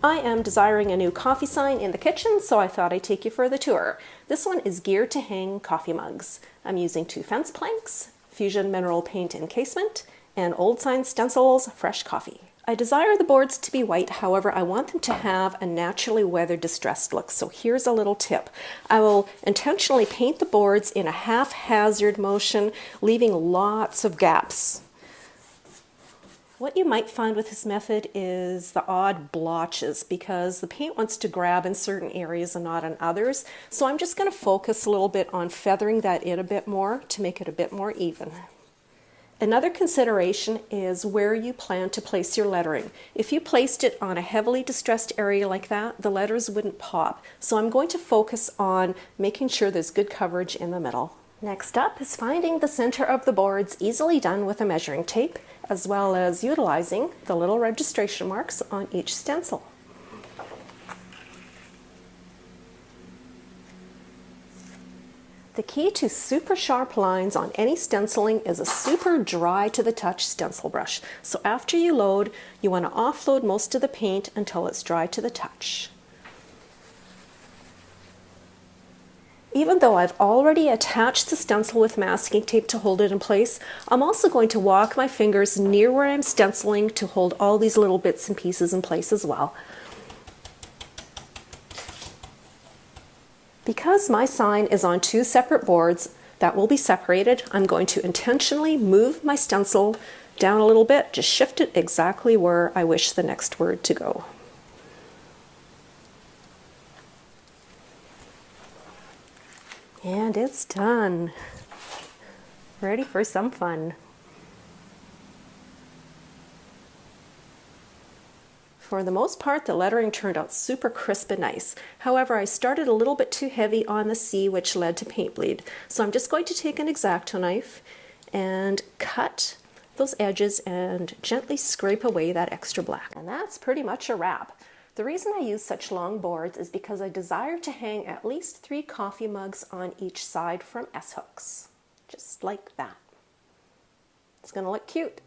I am desiring a new coffee sign in the kitchen, so I thought I'd take you for the tour. This one is geared to hang coffee mugs. I'm using 2 fence planks, Fusion mineral paint encasement, and Old Sign Stencils fresh coffee. I desire the boards to be white, however I want them to have a naturally weathered distressed look, so here's a little tip. I will intentionally paint the boards in a haphazard motion, leaving lots of gaps. What you might find with this method is the odd blotches because the paint wants to grab in certain areas and not in others. So I'm just going to focus a little bit on feathering that in a bit more to make it a bit more even. Another consideration is where you plan to place your lettering. If you placed it on a heavily distressed area like that, the letters wouldn't pop. So I'm going to focus on making sure there's good coverage in the middle. Next up is finding the center of the boards, easily done with a measuring tape, as well as utilizing the little registration marks on each stencil. The key to super sharp lines on any stenciling is a super dry to the touch stencil brush. So after you load, you want to offload most of the paint until it's dry to the touch. Even though I've already attached the stencil with masking tape to hold it in place, I'm also going to walk my fingers near where I'm stenciling to hold all these little bits and pieces in place as well. Because my sign is on 2 separate boards that will be separated, I'm going to intentionally move my stencil down a little bit, just shift it exactly where I wish the next word to go. And it's done. Ready for some fun. For the most part, the lettering turned out super crisp and nice. However, I started a little bit too heavy on the C, which led to paint bleed. So I'm just going to take an X-Acto knife and cut those edges and gently scrape away that extra black. And that's pretty much a wrap. The reason I use such long boards is because I desire to hang at least 3 coffee mugs on each side from S-hooks. Just like that. It's going to look cute.